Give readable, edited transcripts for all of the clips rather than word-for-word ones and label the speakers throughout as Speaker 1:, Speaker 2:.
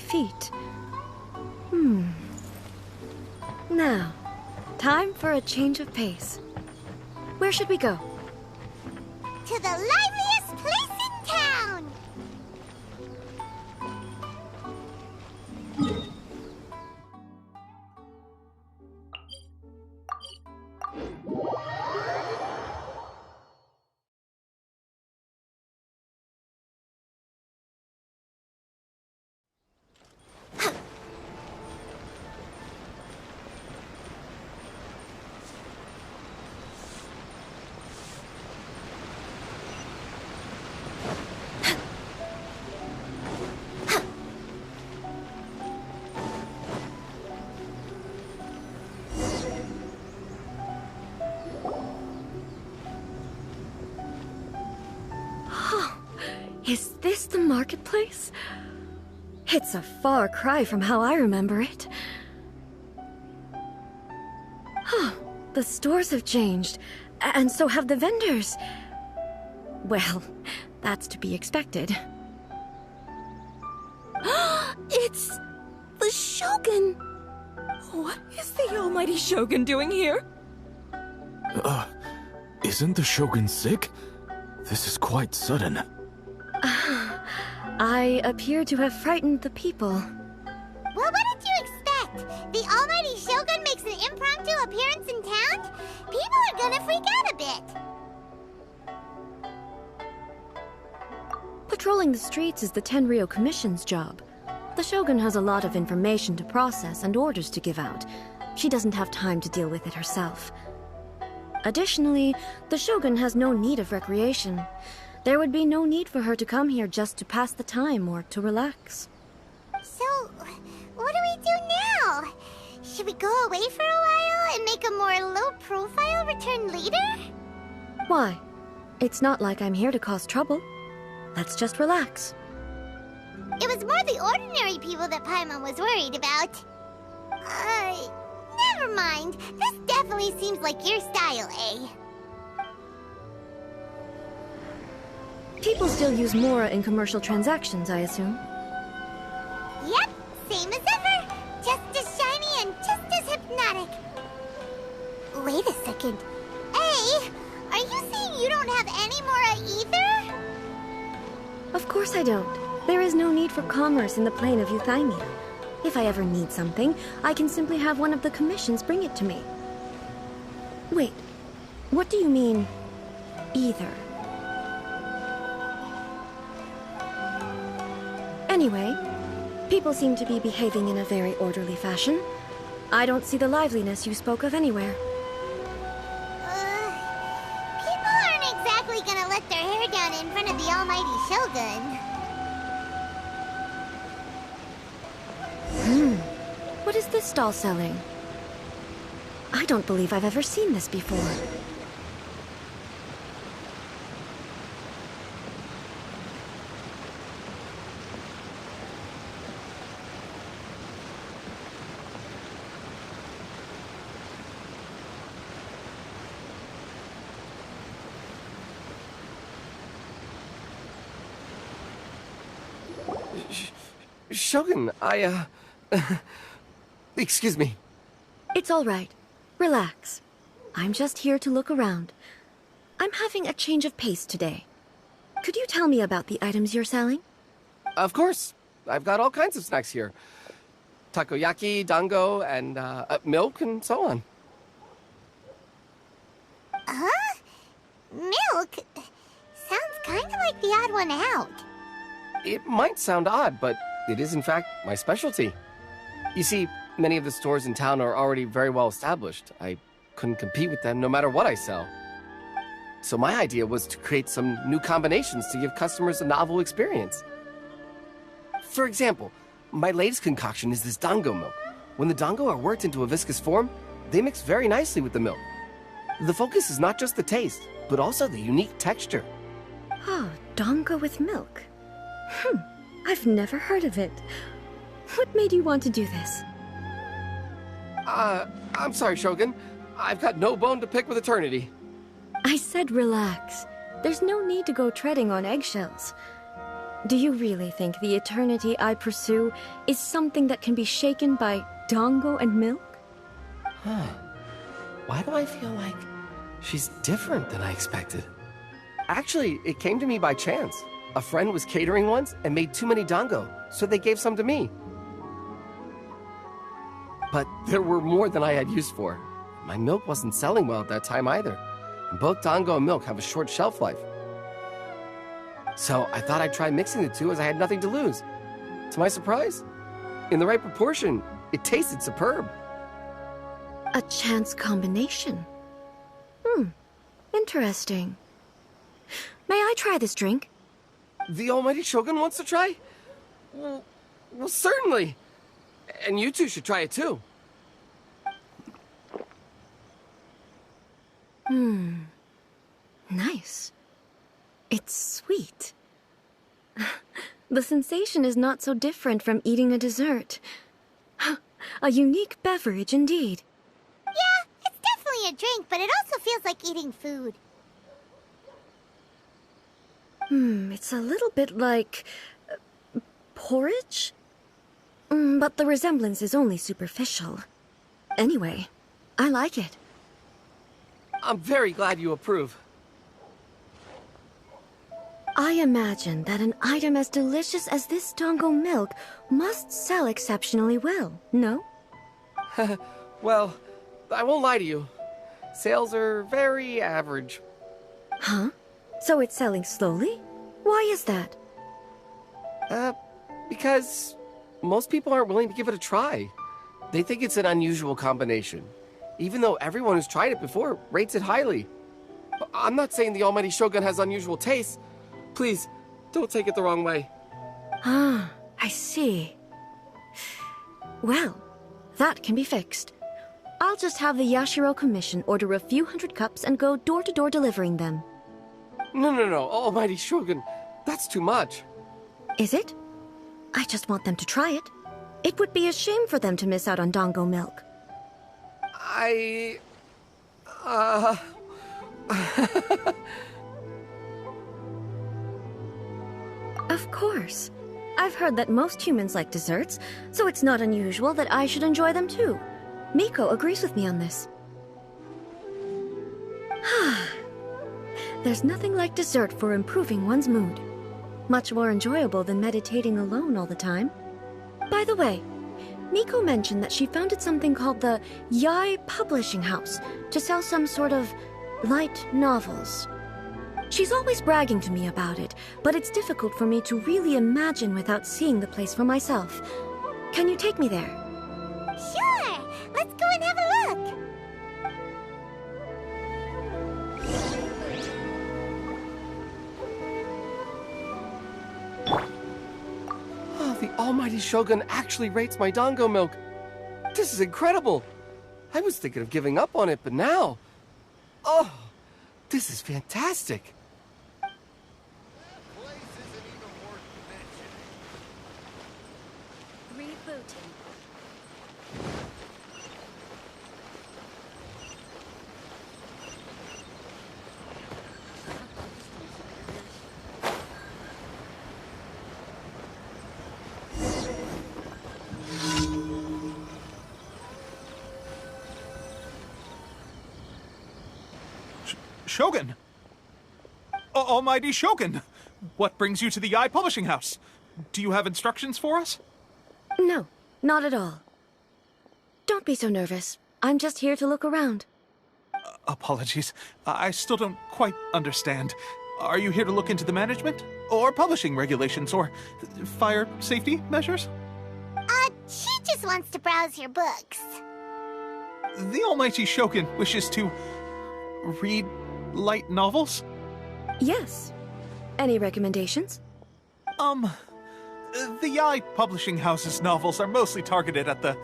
Speaker 1: feet. Now, time for a change of pace. Where should we go?
Speaker 2: To the liveliest place in town!
Speaker 1: Is this the marketplace? It's a far cry from how I remember it. The stores have changed, and so have the vendors. Well, that's to be expected.
Speaker 3: It's the Shogun! What is the almighty Shogun doing here?
Speaker 4: Isn't the Shogun sick? This is quite sudden.
Speaker 1: I appear to have frightened the people.
Speaker 2: Well, what did you expect? The almighty Shogun makes an impromptu appearance in town? People are gonna freak out a bit.
Speaker 1: Patrolling the streets is the Tenryou Commission's job. The Shogun has a lot of information to process and orders to give out. She doesn't have time to deal with it herself. Additionally, the Shogun has no need of recreation. There would be no need for her to come here just to pass the time or to relax.
Speaker 2: So, what do we do now? Should we go away for a while and make a more low-profile return later?
Speaker 1: Why? It's not like I'm here to cause trouble. Let's just relax.
Speaker 2: It was more the ordinary people that Paimon was worried about. Never mind. This definitely seems like your style, eh?
Speaker 1: People still use Mora in commercial transactions, I assume.
Speaker 2: Yep, same as ever. Just as shiny and just as hypnotic. Wait a second. Hey, are you saying you don't have any Mora either?
Speaker 1: Of course I don't. There is no need for commerce in the plane of Euthymia. If I ever need something, I can simply have one of the commissions bring it to me. Wait, what do you mean, either? Anyway, people seem to be behaving in a very orderly fashion. I don't see the liveliness you spoke of anywhere.
Speaker 2: People aren't exactly gonna let their hair down in front of the almighty Shogun.
Speaker 1: What is this stall selling? I don't believe I've ever seen this before.
Speaker 5: Shogun, excuse me.
Speaker 1: It's all right. Relax. I'm just here to look around. I'm having a change of pace today. Could you tell me about the items you're selling?
Speaker 5: Of course. I've got all kinds of snacks here. Takoyaki, dango, and milk, and so on.
Speaker 2: Huh? Milk? Sounds kind of like the odd one out.
Speaker 5: It might sound odd, but it is in fact my specialty. You see, many of the stores in town are already very well established. I couldn't compete with them no matter what I sell. So my idea was to create some new combinations to give customers a novel experience. For example, my latest concoction is this dango milk. When the dango are worked into a viscous form, they mix very nicely with the milk. The focus is not just the taste, but also the unique texture.
Speaker 1: Oh, dango with milk. I've never heard of it. What made you want to do this?
Speaker 5: I'm sorry, Shogun. I've got no bone to pick with eternity.
Speaker 1: I said relax. There's no need to go treading on eggshells. Do you really think the eternity I pursue is something that can be shaken by dango and milk?
Speaker 5: Huh. Why do I feel like she's different than I expected? Actually, it came to me by chance. A friend was catering once and made too many dango, so they gave some to me. But there were more than I had use for. My milk wasn't selling well at that time either, and both dango and milk have a short shelf life. So I thought I'd try mixing the two as I had nothing to lose. To my surprise, in the right proportion, it tasted superb.
Speaker 1: A chance combination. Interesting. May I try this drink?
Speaker 5: The almighty Shogun wants to try? Well, certainly. And you two should try it too.
Speaker 1: Nice. It's sweet. The sensation is not so different from eating a dessert. A unique beverage indeed.
Speaker 2: Yeah, it's definitely a drink, but it also feels like eating food.
Speaker 1: It's a little bit like porridge? But the resemblance is only superficial. Anyway, I like it.
Speaker 5: I'm very glad you approve.
Speaker 1: I imagine that an item as delicious as this dango milk must sell exceptionally well, no?
Speaker 5: Well, I won't lie to you. Sales are very average.
Speaker 1: Huh? So it's selling slowly? Why is that?
Speaker 5: Because most people aren't willing to give it a try. They think it's an unusual combination, even though everyone who's tried it before rates it highly. I'm not saying the almighty Shogun has unusual tastes. Please, don't take it the wrong way.
Speaker 1: Ah, I see. Well, that can be fixed. I'll just have the Yashiro Commission order a few hundred cups and go door-to-door delivering them.
Speaker 5: No, almighty Shogun, that's too much.
Speaker 1: Is it? I just want them to try it. It would be a shame for them to miss out on dango milk. Of course. I've heard that most humans like desserts, so it's not unusual that I should enjoy them too. Miko agrees with me on this. There's nothing like dessert for improving one's mood. Much more enjoyable than meditating alone all the time. By the way, Miko mentioned that she founded something called the Yai Publishing House to sell some sort of light novels. She's always bragging to me about it, but it's difficult for me to really imagine without seeing the place for myself. Can you take me there?
Speaker 2: Sure! Let's go and have a look!
Speaker 5: Oh, the almighty Shogun actually rates my dango milk. This is incredible. I was thinking of giving up on it, but now... Oh, this is fantastic.
Speaker 1: Rebooting.
Speaker 6: Shogun! Almighty Shogun! What brings you to the Yai Publishing House? Do you have instructions for us?
Speaker 1: No, not at all. Don't be so nervous. I'm just here to look around.
Speaker 6: Apologies. I still don't quite understand. Are you here to look into the management? Or publishing regulations? Or fire safety measures?
Speaker 2: She just wants to browse your books.
Speaker 6: The Almighty Shogun wishes to... read light novels?
Speaker 1: Yes. Any recommendations?
Speaker 6: The Yai Publishing House's novels are mostly targeted at the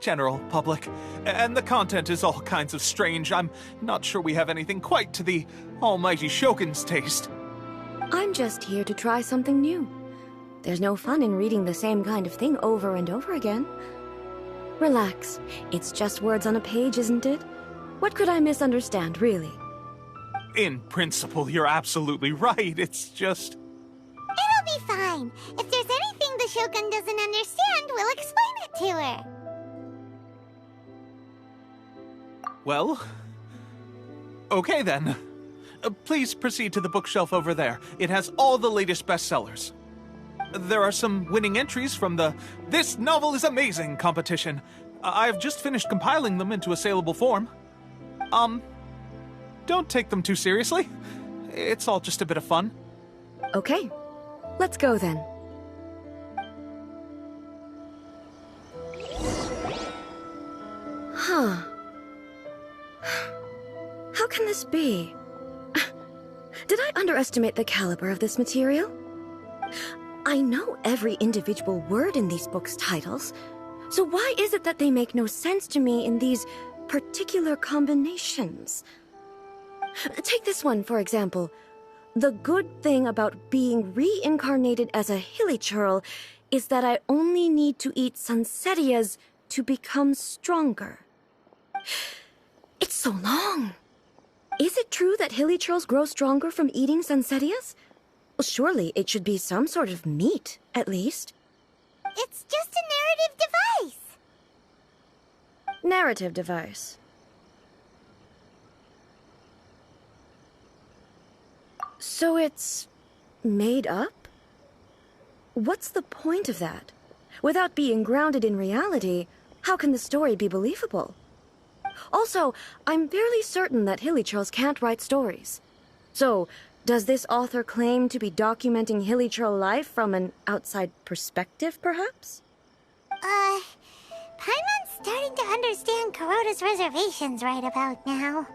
Speaker 6: general public, and the content is all kinds of strange. I'm not sure we have anything quite to the Almighty Shogun's taste.
Speaker 1: I'm just here to try something new. There's no fun in reading the same kind of thing over and over again. Relax. It's just words on a page, isn't it? What could I misunderstand, really?
Speaker 6: In principle, you're absolutely right. It's just...
Speaker 2: It'll be fine. fine. If there's anything the Shogun doesn't understand, we'll explain it to her.
Speaker 6: Well, okay then. Please proceed to the bookshelf over there. It has all the latest bestsellers. There are some winning entries from the "This Novel is Amazing" competition. I've just finished compiling them into a saleable form. Don't take them too seriously. It's all just a bit of fun.
Speaker 1: Okay, let's go then. Huh. How can this be? Did I underestimate the caliber of this material? I know every individual word in these books' titles, so why is it that they make no sense to me in these particular combinations? Take this one, for example. The good thing about being reincarnated as a hilichurl is that I only need to eat sunsetias to become stronger. It's so long. Is it true that hilichurls grow stronger from eating sunsetias? Well, surely it should be some sort of meat, at least.
Speaker 2: It's just a narrative device.
Speaker 1: Narrative device. So it's made up? What's the point of that? Without being grounded in reality, how can the story be believable? Also, I'm fairly certain that hilichurls can't write stories. So, does this author claim to be documenting hilichurl life from an outside perspective, perhaps?
Speaker 2: Paimon's starting to understand Kuroda's reservations right about now.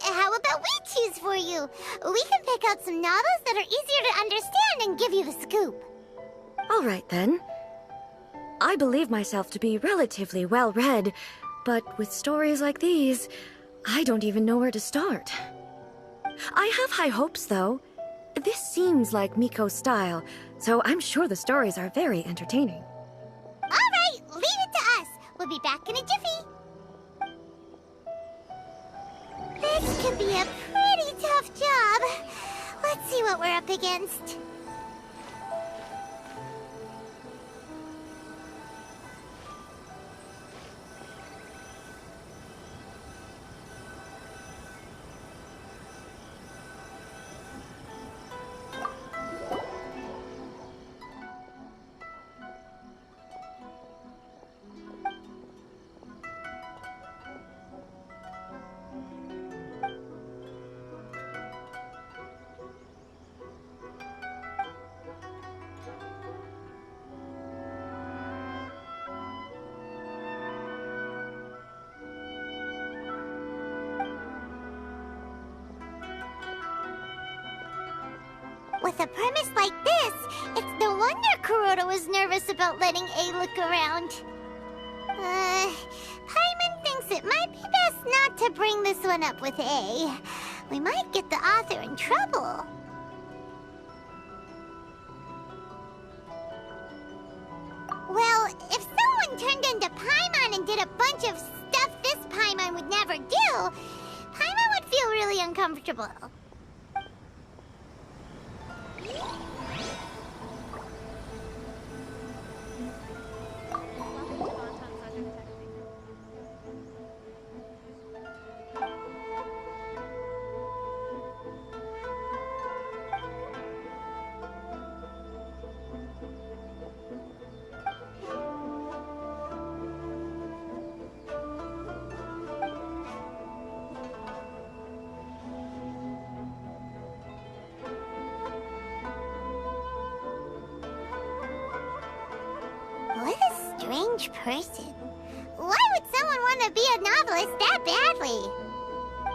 Speaker 2: How about we choose for you? We can pick out some novels that are easier to understand and give you the scoop.
Speaker 1: All right, then. I believe myself to be relatively well-read, but with stories like these, I don't even know where to start. I have high hopes, though. This seems like Miko's style, so I'm sure the stories are very entertaining.
Speaker 2: All right, leave it to us. We'll be back in a jiffy. This could be a pretty tough job. Let's see what we're up against. With a premise like this, it's no wonder Kuroda was nervous about letting A look around. Paimon thinks it might be best not to bring this one up with A. We might get the author in trouble. Well, if someone turned into Paimon and did a bunch of stuff this Paimon would never do, Paimon would feel really uncomfortable. What a strange person. Why would someone want to be a novelist that badly?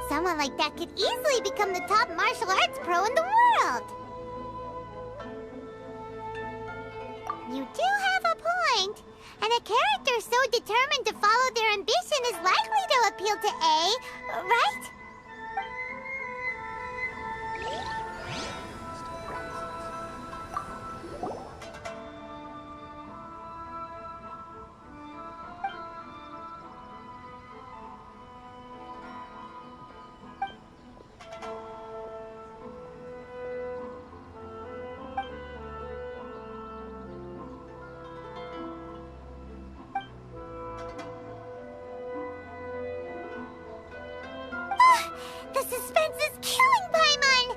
Speaker 2: Someone like that could easily become the top martial arts pro in the world. You do have a point. And a character so determined to follow their ambition is likely to appeal to A, right? suspense is killing Paimon!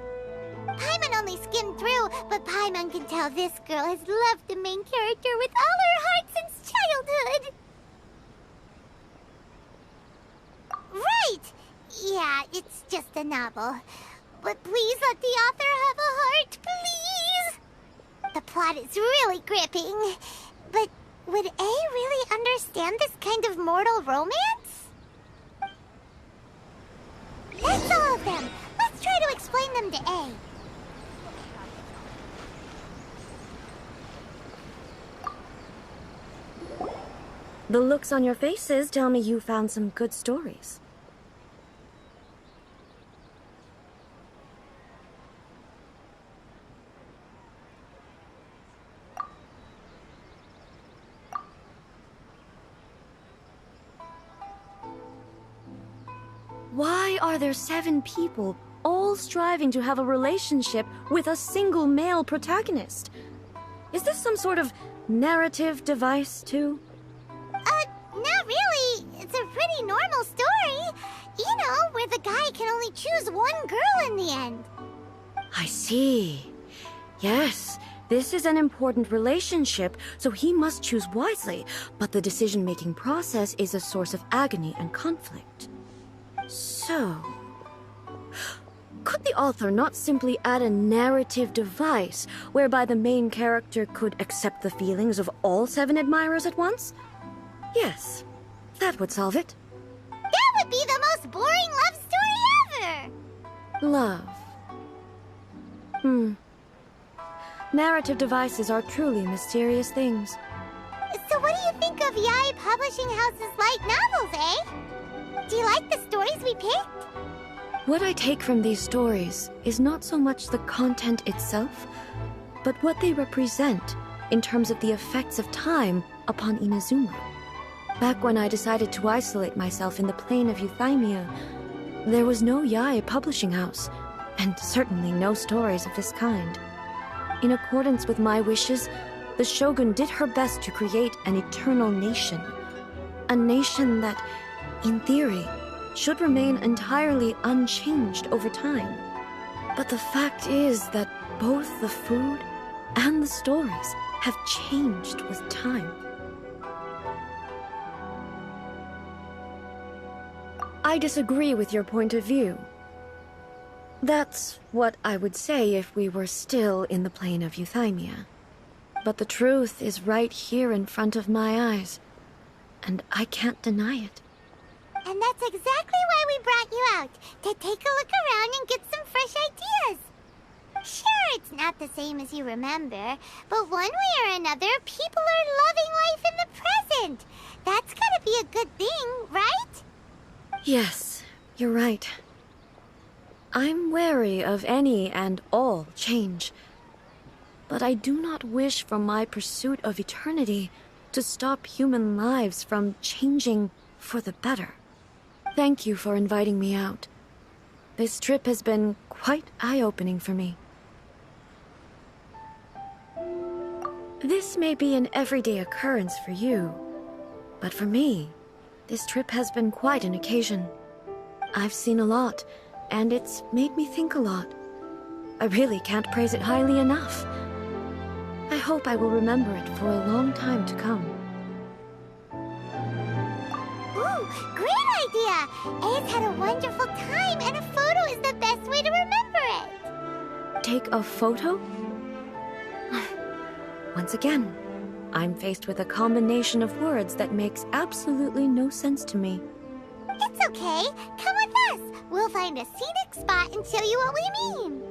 Speaker 2: Paimon only skimmed through, but Paimon can tell this girl has loved the main character with all her heart since childhood. Right! Yeah, it's just a novel. But please let the author have a heart, please! The plot is really gripping. But would A really understand this kind of mortal romance? That's all of them. Let's try to explain them to A.
Speaker 1: The looks on your faces tell me you found some good stories. Why are there 7 people, all striving to have a relationship with a single male protagonist? Is this some sort of narrative device, too?
Speaker 2: Not really. It's a pretty normal story. You know, where the guy can only choose one girl in the end.
Speaker 1: I see. Yes, this is an important relationship, so he must choose wisely, but the decision-making process is a source of agony and conflict. So, could the author not simply add a narrative device whereby the main character could accept the feelings of all 7 admirers at once? Yes, that would solve it.
Speaker 2: That would be the most boring love story ever!
Speaker 1: Love. Narrative devices are truly mysterious things.
Speaker 2: So what do you think of Yae Publishing House's light novels, eh? Do you like the stories we picked?
Speaker 1: What I take from these stories is not so much the content itself, but what they represent in terms of the effects of time upon Inazuma. Back when I decided to isolate myself in the plane of Euthymia, there was no Yae Publishing House, and certainly no stories of this kind. In accordance with my wishes, the Shogun did her best to create an eternal nation. A nation that, in theory, should remain entirely unchanged over time. But the fact is that both the food and the stories have changed with time. I disagree with your point of view. That's what I would say if we were still in the plane of Euthymia. But the truth is right here in front of my eyes, and I can't deny it.
Speaker 2: And that's exactly why we brought you out, to take a look around and get some fresh ideas. Sure, it's not the same as you remember, but one way or another, people are loving life in the present. That's gotta be a good thing, right?
Speaker 1: Yes, you're right. I'm wary of any and all change. But I do not wish for my pursuit of eternity to stop human lives from changing for the better. Thank you for inviting me out. This trip has been quite eye-opening for me. This may be an everyday occurrence for you, but for me, this trip has been quite an occasion. I've seen a lot, and it's made me think a lot. I really can't praise it highly enough. I hope I will remember it for a long time to come.
Speaker 2: Ooh, great idea! A's had a wonderful time, and a photo is the best way to remember it.
Speaker 1: Take a photo? Once again, I'm faced with a combination of words that makes absolutely no sense to me.
Speaker 2: It's okay. Come with us. We'll find a scenic spot and show you what we mean.